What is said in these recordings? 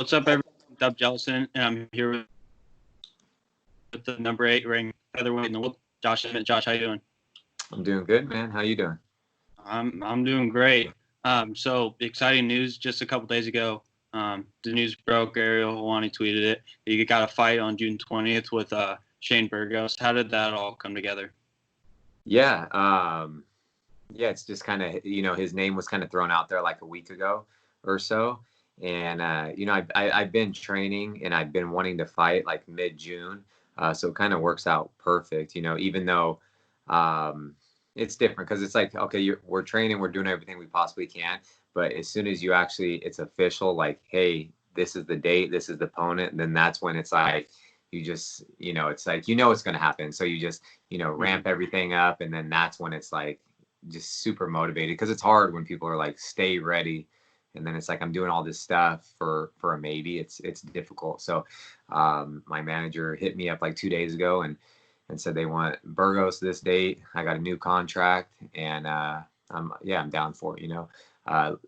What's up, everyone? Dub Jellison, and I'm here with the number 8 ranked featherweight in the world, Josh Emmett. Josh, how you doing? I'm doing good, man. How you doing? I'm doing great. So exciting news just a couple days ago. The news broke. Ariel Helwani tweeted it. You got a fight on June 20th with Shane Burgos. How did that all come together? Yeah, it's just kind of, his name was kind of thrown out there like a week ago or so. And, I've been training and I've been wanting to fight like mid-June. So it kind of works out perfect, even though it's different because it's like, okay, we're training, we're doing everything we possibly can. But as soon as it's official, like, hey, this is the date, this is the opponent, then that's when it's like, you just, it's like, it's going to happen. So you just, ramp everything up. And then that's when it's like just super motivated because it's hard when people are like, stay ready. And then it's like, I'm doing all this stuff for a maybe. It's difficult. So my manager hit me up like 2 days ago and said they want Burgos this date. I got a new contract and I'm down for it.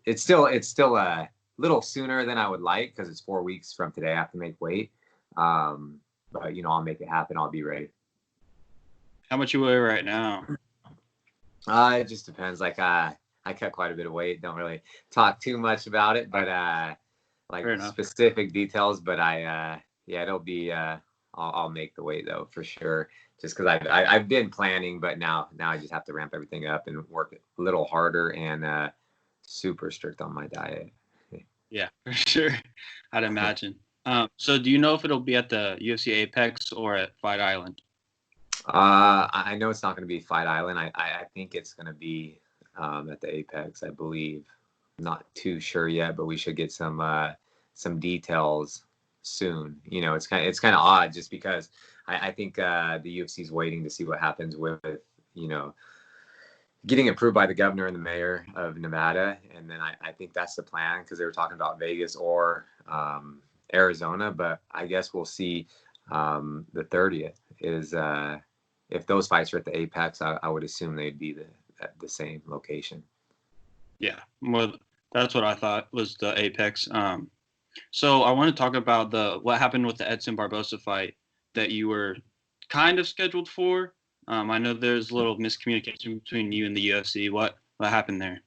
It's still a little sooner than I would like because it's 4 weeks from today. I have to make weight. But I'll make it happen. I'll be ready. How much you weigh right now? It just depends. Like I cut quite a bit of weight. Don't really talk too much about it, but specific details. But it'll be. I'll make the weight though for sure. Just because I've been planning, but now I just have to ramp everything up and work a little harder and super strict on my diet. Yeah, for sure. I'd imagine. So do you know if it'll be at the UFC Apex or at Fight Island? I know it's not going to be Fight Island. I think it's going to be at the Apex, I believe. I'm not too sure yet, but we should get some details soon. It's kind of odd just because I think the UFC is waiting to see what happens with getting approved by the governor and the mayor of Nevada, and then I think that's the plan because they were talking about Vegas or Arizona, but I guess we'll see. The 30th is if those fights are at the Apex, I would assume they'd be at the same location. Yeah, well, that's what I thought was the Apex. So I want to talk about what happened with the Edson Barboza fight that you were kind of scheduled for. I know there's a little miscommunication between you and the UFC. What happened there?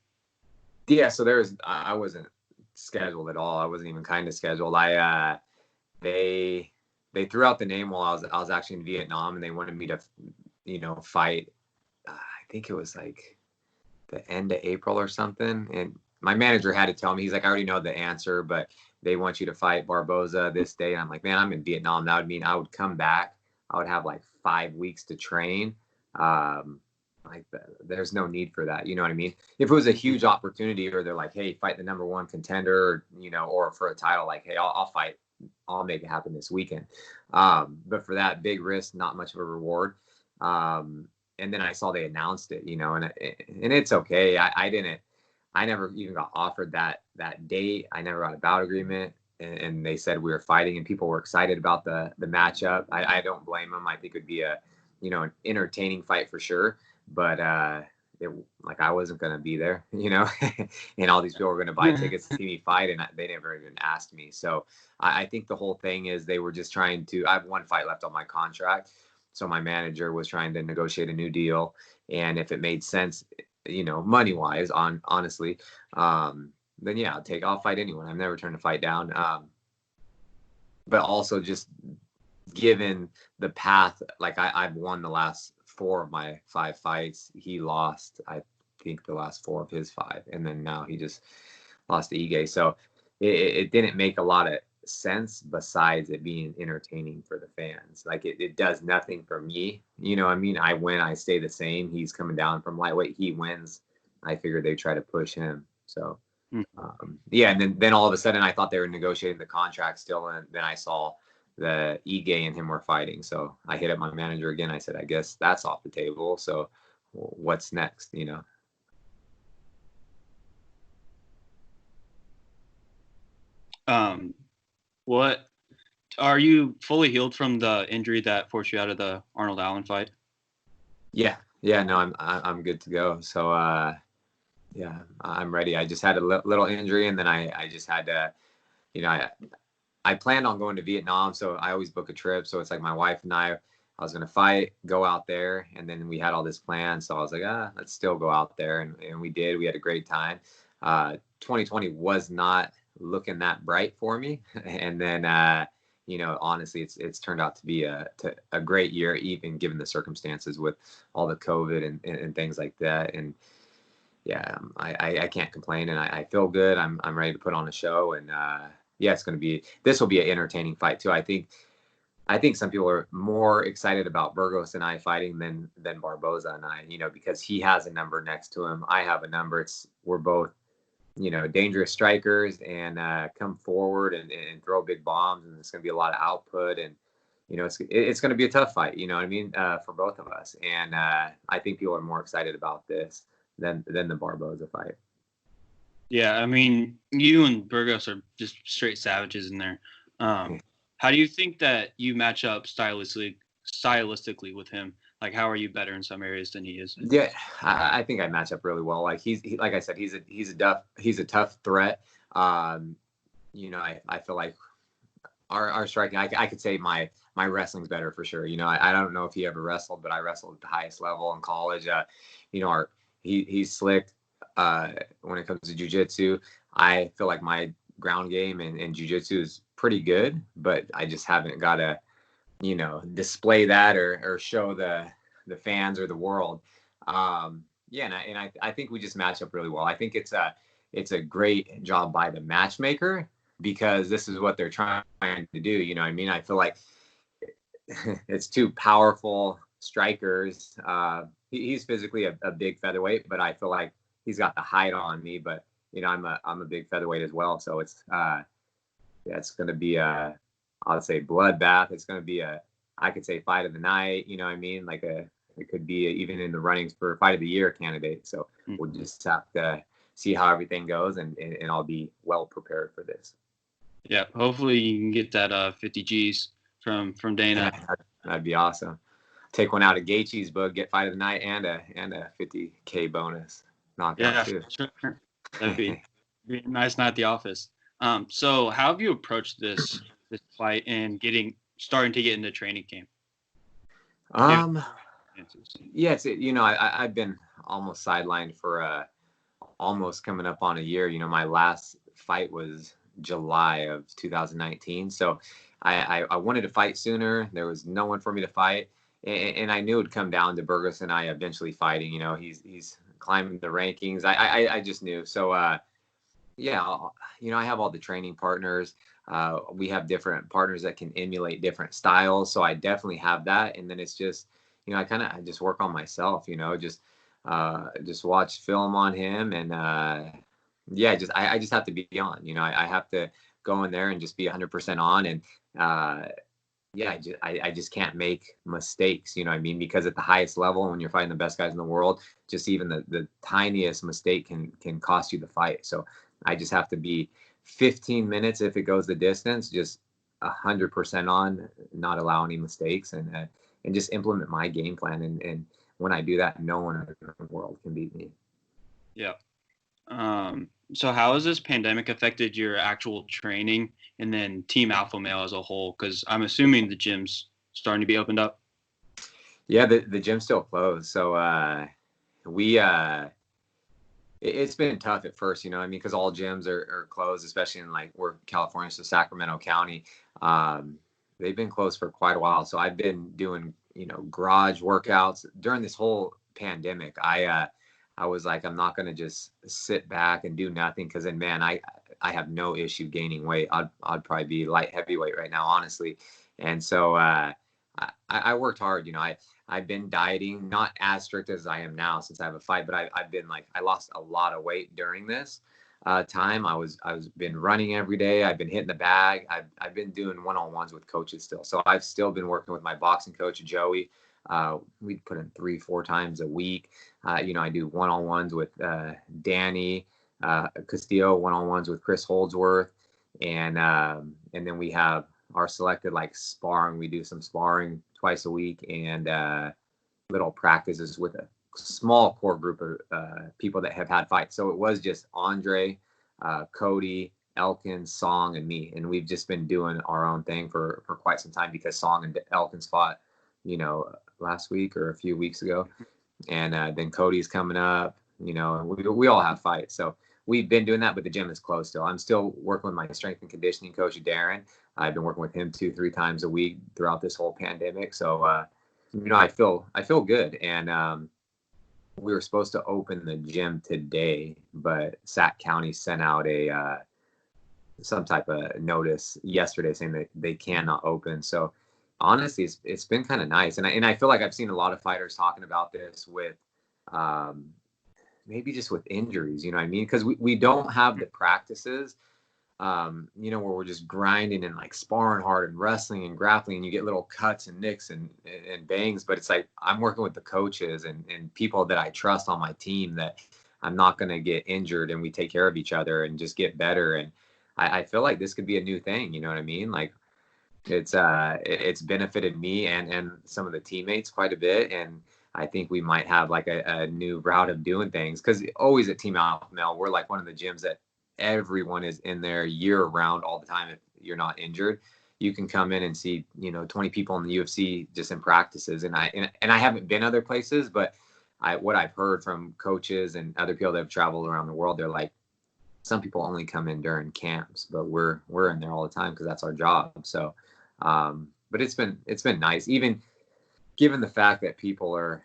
Yeah, so I wasn't scheduled at all. I wasn't even kind of scheduled. They threw out the name while I was actually in Vietnam, and they wanted me to, fight. I think it was like the end of April or something. And my manager had to tell me, he's like, I already know the answer, but they want you to fight Barboza this day. And I'm like, man, I'm in Vietnam. That would mean I would come back. I would have like 5 weeks to train. There's no need for that. You know what I mean? If it was a huge opportunity or they're like, hey, fight the number one contender, or for a title, like, hey, I'll fight. I'll make it happen this weekend. But for that big risk, not much of a reward. And then I saw they announced it, and it's okay. I never even got offered that date. I never got a bout agreement, and they said we were fighting, and people were excited about the matchup. I don't blame them. I think it would be an entertaining fight for sure. But I wasn't going to be there, and all these people were going to buy tickets to see me fight, and they never even asked me. So I think the whole thing is they were just trying to. I have one fight left on my contract, so my manager was trying to negotiate a new deal, and if it made sense, money wise, honestly, then yeah, I'll fight anyone. I've never turned a fight down. But also just given the path, like I've won the last 4 of my 5 fights. He lost, I think, the last 4 of his 5, and then now he just lost to Ige. So it didn't make a lot of sense besides it being entertaining for the fans. Like it does nothing for me. I win, I stay the same. He's coming down from lightweight, he wins. I figured they try to push him. So and then all of a sudden I thought they were negotiating the contract still, and then I saw the Ige and him were fighting. So I hit up my manager again. I said, I guess that's off the table. So what's next, What are you fully healed from the injury that forced you out of the Arnold Allen fight? Yeah, no, I'm good to go. So I'm ready. I just had a little injury, and then I just had to, I planned on going to Vietnam, so I always book a trip. So it's like my wife and I was going to fight, go out there, and then we had all this planned. So I was like, let's still go out there, and we did. We had a great time. 2020 was not looking that bright for me, and then honestly, it's turned out to be a great year, even given the circumstances with all the COVID and things like that. And yeah, I can't complain, and I feel good. I'm ready to put on a show, and yeah, this will be an entertaining fight too. I think some people are more excited about Burgos and I fighting than Barboza and I, because he has a number next to him. I have a number. We're both, dangerous strikers and come forward and throw big bombs, and it's going to be a lot of output, and it's going to be a tough fight. You know what I mean, for both of us. And I think people are more excited about this than the Barboza fight. Yeah, I mean, you and Burgos are just straight savages in there. How do you think that you match up stylistically with him? Like, how are you better in some areas than he is? Yeah, I think I match up really well. Like like I said, he's a tough threat. I feel like our striking. I could say my wrestling's better for sure. I don't know if he ever wrestled, but I wrestled at the highest level in college. He's slick when it comes to jiu-jitsu. I feel like my ground game and jiu-jitsu is pretty good, but I just haven't got to, display that or show the fans or the world. And I think we just match up really well. I think it's a great job by the matchmaker, because this is what they're trying to do. You know what I mean? I feel like it's two powerful strikers. He's physically a big featherweight, but I feel like he's got the height on me. But I'm a big featherweight as well. So it's going to be I'll say bloodbath. It's going to be I could say fight of the night. You know what I mean? Like it could be even in the runnings for fight of the year candidate. So we'll just have to see how everything goes, and I'll be well prepared for this. Yeah, hopefully you can get that 50 G's from Dana. That'd be awesome. Take one out of Gaethje's book, get fight of the night and a 50K bonus knockout too. Sure. That'd be a nice night at the office. So how have you approached this fight and starting to get into training camp? Yeah, I've been almost sidelined for almost coming up on a year. My last fight was July of 2019. So I wanted to fight sooner. There was no one for me to fight. And I knew it'd come down to Burgos and I eventually fighting. He's climbing the rankings. I just knew. So, I have all the training partners. We have different partners that can emulate different styles. So I definitely have that. And then it's just, I just work on myself, just watch film on him. And I just have to be on. I have to go in there and just be 100% on. And I just can't make mistakes, because at the highest level, when you're fighting the best guys in the world, just even the tiniest mistake can cost you the fight. So I just have to be 15 minutes if it goes the distance, just 100% on, not allow any mistakes, and just implement my game plan. And when I do that, no one in the world can beat me. Yeah. So how has this pandemic affected your actual training and then Team Alpha Male as a whole? Because I'm assuming the gym's starting to be opened up. Yeah, the gym's still closed. So it's been tough at first, because all gyms are closed, especially in we're California, so Sacramento County. They've been closed for quite a while. So I've been doing, garage workouts during this whole pandemic. I was like, I'm not going to just sit back and do nothing, because then, man, I have no issue gaining weight. I'd probably be light heavyweight right now, honestly. And so I worked hard. I've been dieting, not as strict as I am now since I have a fight, but I've been I lost a lot of weight during this time. I was been running every day. I've been hitting the bag. I've been doing one-on-ones with coaches still. So I've still been working with my boxing coach, Joey. We put in 3-4 times a week. I do one-on-ones with Danny Castillo, one-on-ones with Chris Holdsworth, and then we have our selected sparring. We do some sparring twice a week, and little practices with a small core group of people that have had fights. So it was just Andre, Cody, Elkins, Song, and me, and we've just been doing our own thing for quite some time because Song and Elkins fought, last week or a few weeks ago, and then Cody's coming up, and we all have fights, so we've been doing that, but the gym is closed still. I'm still working with my strength and conditioning coach, Darren. I've been working with him 2-3 times a week throughout this whole pandemic, so I feel good, and we were supposed to open the gym today, but Sac County sent out some type of notice yesterday saying that they cannot open. So honestly, it's been kind of nice. And I feel like I've seen a lot of fighters talking about this with maybe just with injuries, you know what I mean? Because we don't have the practices, where we're just grinding and like sparring hard and wrestling and grappling, and you get little cuts and nicks and bangs. But it's like I'm working with the coaches and people that I trust on my team that I'm not going to get injured, and we take care of each other and just get better. And I feel like this could be a new thing. You know what I mean? Like it's benefited me and some of the teammates quite a bit. And I think we might have like a new route of doing things, because always at Team Alpha Male, we're like one of the gyms that everyone is in there year round all the time. If you're not injured, you can come in and see, 20 people in the UFC just in practices. And I haven't been other places, but what I've heard from coaches and other people that have traveled around the world, they're like, some people only come in during camps, but we're in there all the time because that's our job. So, but it's been nice, even given the fact that people are,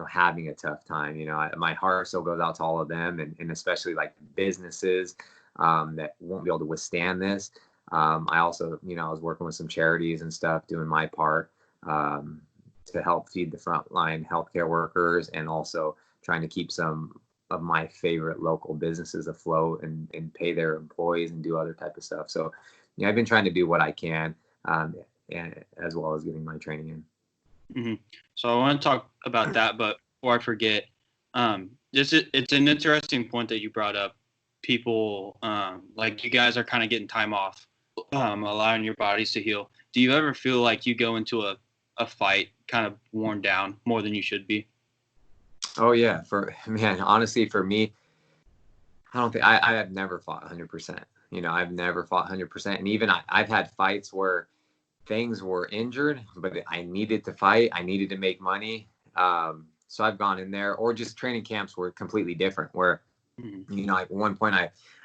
having a tough time. My heart still goes out to all of them, and especially like businesses that won't be able to withstand this. I also, I was working with some charities and stuff, doing my part to help feed the frontline healthcare workers, and also trying to keep some of my favorite local businesses afloat and pay their employees and do other type of stuff. So, I've been trying to do what I can, and as well as getting my training in. Mm-hmm. So I want to talk about that, but before I forget, it's an interesting point that you brought up. People, like you guys are kind of getting time off, allowing your bodies to heal. Do you ever feel like you go into a fight kind of worn down more than you should be? Oh yeah, honestly, for me, I don't think I have never fought 100%. I've never fought 100%, and even I've had fights where things were injured, but I needed to fight. I needed to make money, so I've gone in there. Or just training camps were completely different, where at one point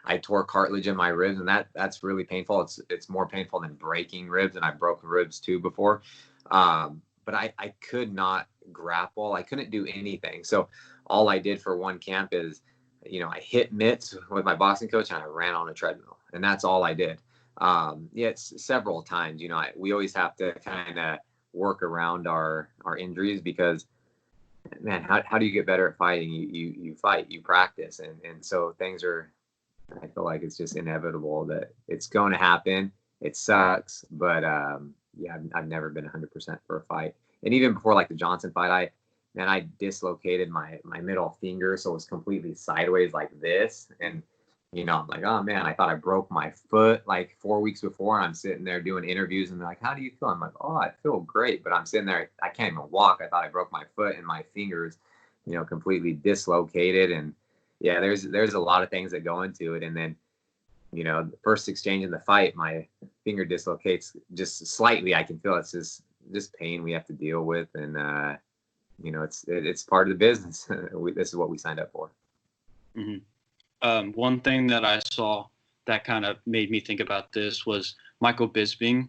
I tore cartilage in my ribs, and that's really painful. It's more painful than breaking ribs, and I've broken ribs too before. But I could not grapple. I couldn't do anything. So all I did for one camp is, I hit mitts with my boxing coach and I ran on a treadmill, and that's all I did. It's several times, we always have to kind of work around our injuries, because man, how do you get better at fighting? You fight, you practice. And so I feel like it's just inevitable that it's going to happen. It sucks, but I've never been 100% for a fight. And even before like the Johnson fight, I dislocated my middle finger, so it was completely sideways like this. And I'm like, oh man, I thought I broke my foot like 4 weeks before. And I'm sitting there doing interviews, and they're like, how do you feel? I'm like, oh, I feel great. But I'm sitting there, I can't even walk. I thought I broke my foot, and my fingers, completely dislocated. And yeah, there's a lot of things that go into it. And then, the first exchange in the fight, my finger dislocates just slightly. I can feel it's just pain we have to deal with. And, it's part of the business. This is what we signed up for. Mm-hmm. One thing that I saw that kind of made me think about this was Michael Bisping,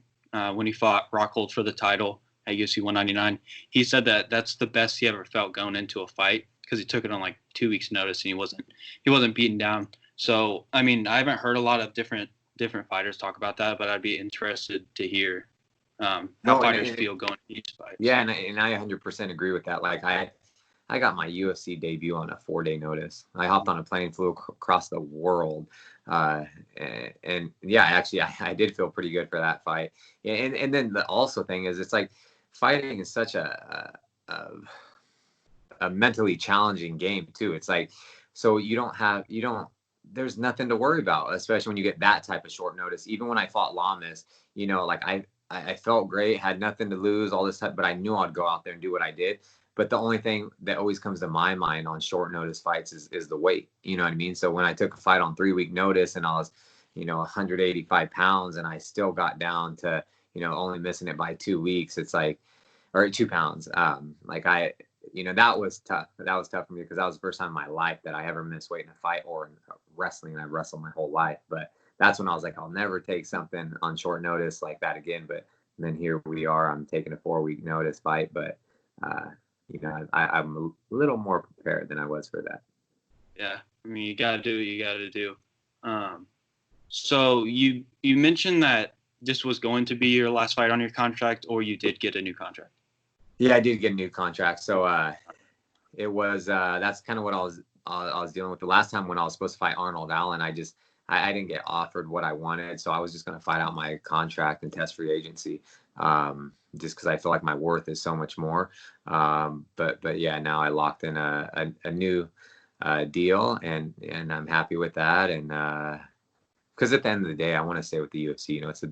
when he fought Rockhold for the title at UFC 199. He said that that's the best he ever felt going into a fight, because he took it on like 2 weeks' notice, and he wasn't beaten down. So I mean, I haven't heard a lot of different fighters talk about that, but I'd be interested to hear how fighters feel going into each fight. Yeah, and I 100% agree with that. Like I got my UFC debut on a 4-day notice. I hopped on a plane, flew across the world. And yeah, actually, I did feel pretty good for that fight. And then the also thing is, it's like fighting is such a mentally challenging game too. It's like, so there's nothing to worry about, especially when you get that type of short notice. Even when I fought Lamas, like I felt great, had nothing to lose, all this stuff, but I knew I'd go out there and do what I did. But the only thing that always comes to my mind on short notice fights is the weight. You know what I mean? So when I took a fight on 3-week notice, and I was, 185 pounds, and I still got down to, only missing it by 2 weeks. It's like, or 2 pounds. That was tough. That was tough for me because that was the first time in my life that I ever missed weight in a fight or in wrestling. And I've wrestled my whole life, but that's when I was like, I'll never take something on short notice like that again. But then here we are. I'm taking a 4-week notice fight, but I'm a little more prepared than I was for that. Yeah, I mean, you gotta do what you gotta do. So you mentioned that this was going to be your last fight on your contract, or you did get a new contract? Yeah, I did get a new contract. So it was that's kind of what I was dealing with the last time when I was supposed to fight Arnold Allen. I didn't get offered what I wanted, so I was just going to fight out my contract and test free agency, just because I feel like my worth is so much more. But yeah, now I locked in a new deal, and I'm happy with that. And because at the end of the day, I want to stay with the UFC. It's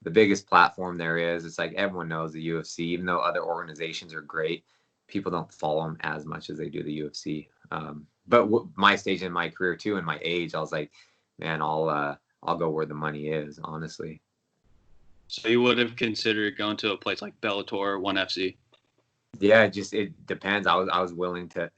the biggest platform there is. It's like everyone knows the UFC, even though other organizations are great, people don't follow them as much as they do the UFC. But my stage in my career too, and my age, I was like, man, I'll go where the money is, honestly. So you would have considered going to a place like Bellator or ONE FC? Yeah, it depends. I was willing to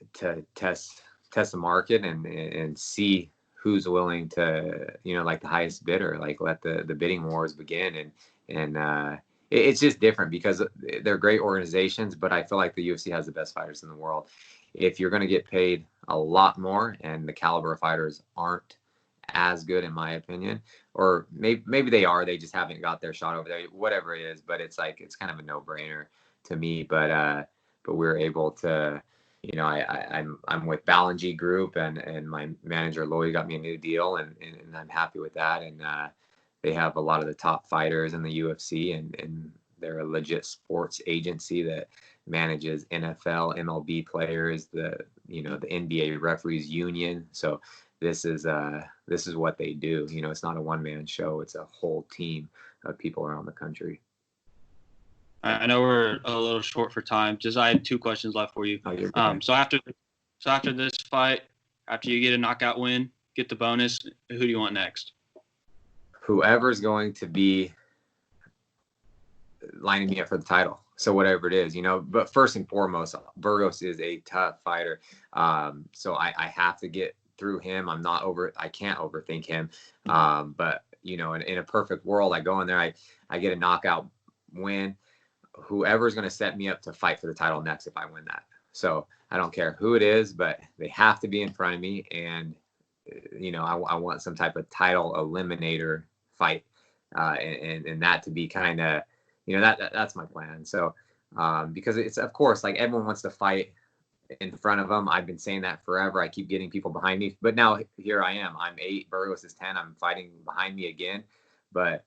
test the market and see who's willing to, like the highest bidder, like let the bidding wars begin. And it's just different because they're great organizations, but I feel like the UFC has the best fighters in the world. If you're going to get paid a lot more and the caliber of fighters aren't as good, in my opinion, or maybe they are, they just haven't got their shot over there, whatever it is, but it's like, it's kind of a no-brainer to me. But we're able to, I'm with Ballingy Group, and my manager Lloyd got me a new deal, and I'm happy with that. And they have a lot of the top fighters in the UFC, and they're a legit sports agency that manages NFL, MLB players, the NBA referees union. So this is what they do. It's not a one-man show; it's a whole team of people around the country. I know we're a little short for time. I had 2 questions left for you. So after this fight, after you get a knockout win, get the bonus, who do you want next? Whoever's going to be lining me up for the title. So whatever it is, but first and foremost, Burgos is a tough fighter. So I have to get through him. I can't overthink him. But in a perfect world, I go in there, I get a knockout win. Whoever's going to set me up to fight for the title next if I win that. So I don't care who it is, but they have to be in front of me. And, I want some type of title eliminator fight. And that to be kind of, that's my plan. So because it's, of course, like everyone wants to fight in front of them. I've been saying that forever. I keep getting people behind me. But now here I am. I'm 8. Burgos is 10. I'm fighting behind me again. But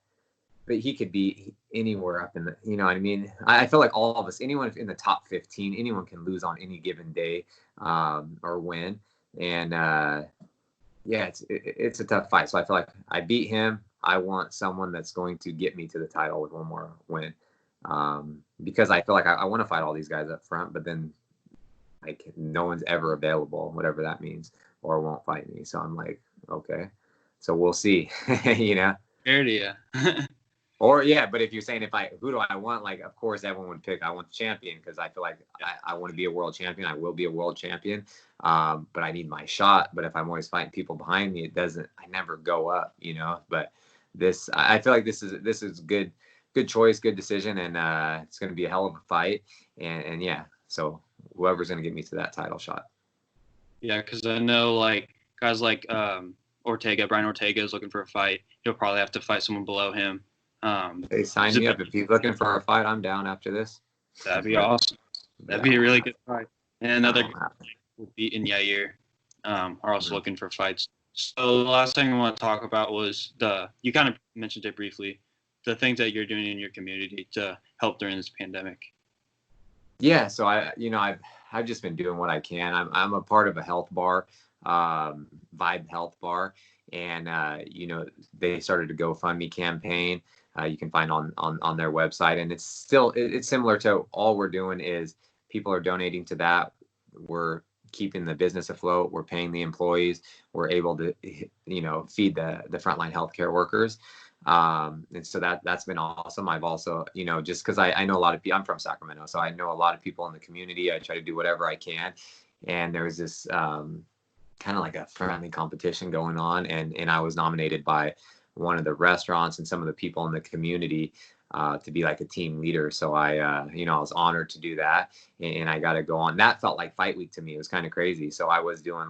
he could be anywhere up in the, you know what I mean? I feel like all of us, anyone in the top 15, anyone can lose on any given day or win. And it's a tough fight. So I feel like I beat him. I want someone that's going to get me to the title with one more win. Because I feel like I want to fight all these guys up front, but then like no one's ever available, whatever that means, or won't fight me. So I'm like, okay, so we'll see, Fair to you. Or yeah, but if you're saying who do I want? Like, of course, everyone would pick I want the champion because I feel like I want to be a world champion. I will be a world champion, but I need my shot. But if I'm always fighting people behind me, I never go up, But I feel like this is good choice, good decision, and it's going to be a hell of a fight. And yeah, so whoever's going to get me to that title shot. Yeah, because I know like guys like Brian Ortega is looking for a fight. He'll probably have to fight someone below him. They sign me up. If he's looking for a fight, I'm down after this. That'd be awesome. That'd be a really good fight. And another would be in Yair are also looking for fights. So the last thing I want to talk about was you kind of mentioned it briefly, the things that you're doing in your community to help during this pandemic. Yeah, so I've just been doing what I can. I'm a part of a health bar, Vibe Health Bar, and they started a GoFundMe campaign. You can find on their website, and it's similar to all we're doing is people are donating to that. We're keeping the business afloat. We're paying the employees. We're able to, feed the frontline healthcare workers. And so that's been awesome. I've also, just because I know a lot of people, I'm from Sacramento, so I know a lot of people in the community. I try to do whatever I can. And there's this kind of like a friendly competition going on. And I was nominated by one of the restaurants and some of the people in the community to be like a team leader. So I was honored to do that, and I got to go on. That felt like fight week to me. It was kind of crazy. So I was doing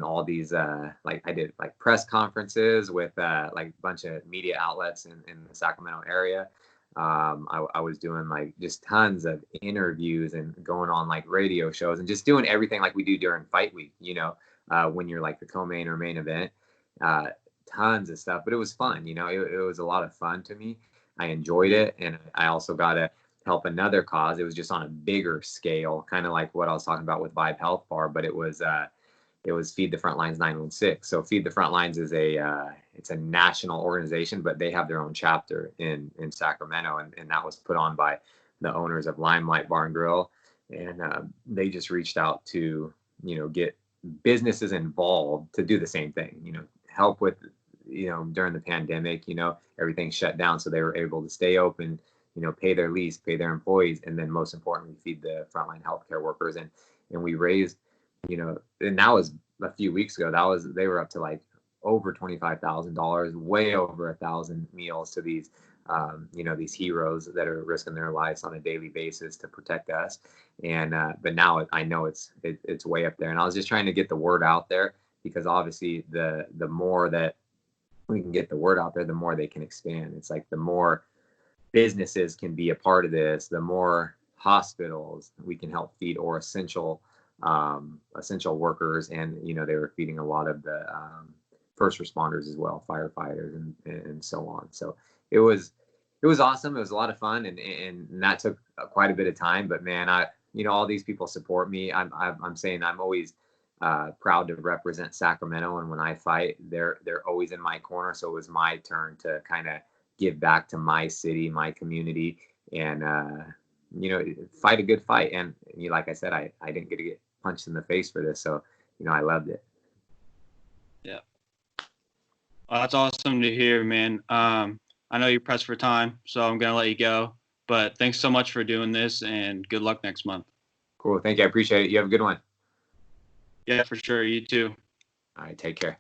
all these, I did like press conferences with like a bunch of media outlets in the Sacramento area. I was doing like just tons of interviews and going on like radio shows and just doing everything like we do during fight week, when you're like the co-main or main event, tons of stuff, but it was fun. It was a lot of fun to me. I enjoyed it. And I also got to help another cause. It was just on a bigger scale, kind of like what I was talking about with Vibe Health Bar, but it was Feed the Frontlines 916. So Feed the Frontlines is it's a national organization, but they have their own chapter in Sacramento. And that was put on by the owners of Limelight Bar and Grill. And they just reached out to, get businesses involved to do the same thing, help with, during the pandemic, everything shut down. So they were able to stay open, pay their lease, pay their employees, and then most importantly, feed the frontline healthcare workers. And we raised, and that was a few weeks ago. They were up to like over $25,000, way over 1,000 meals to these, these heroes that are risking their lives on a daily basis to protect us. And but now I know it's way up there. And I was just trying to get the word out there, because obviously the more that we can get the word out there, the more they can expand. It's like the more businesses can be a part of this, the more hospitals we can help feed, or essential workers. And they were feeding a lot of the first responders as well, firefighters and so on. So it was awesome. It was a lot of fun, and that took quite a bit of time. But man, all these people support me. I'm saying I'm always proud to represent Sacramento, and when I fight, they're always in my corner. So it was my turn to kind of give back to my city, my community, and fight a good fight. And like I said, I didn't get to get punched in the face for this, so I loved it. Yeah, well, that's awesome to hear, man. I know you're pressed for time, so I'm gonna let you go. But thanks so much for doing this, and good luck next month. Cool, thank you. I appreciate it. You have a good one. Yeah, for sure. You too. All right, take care.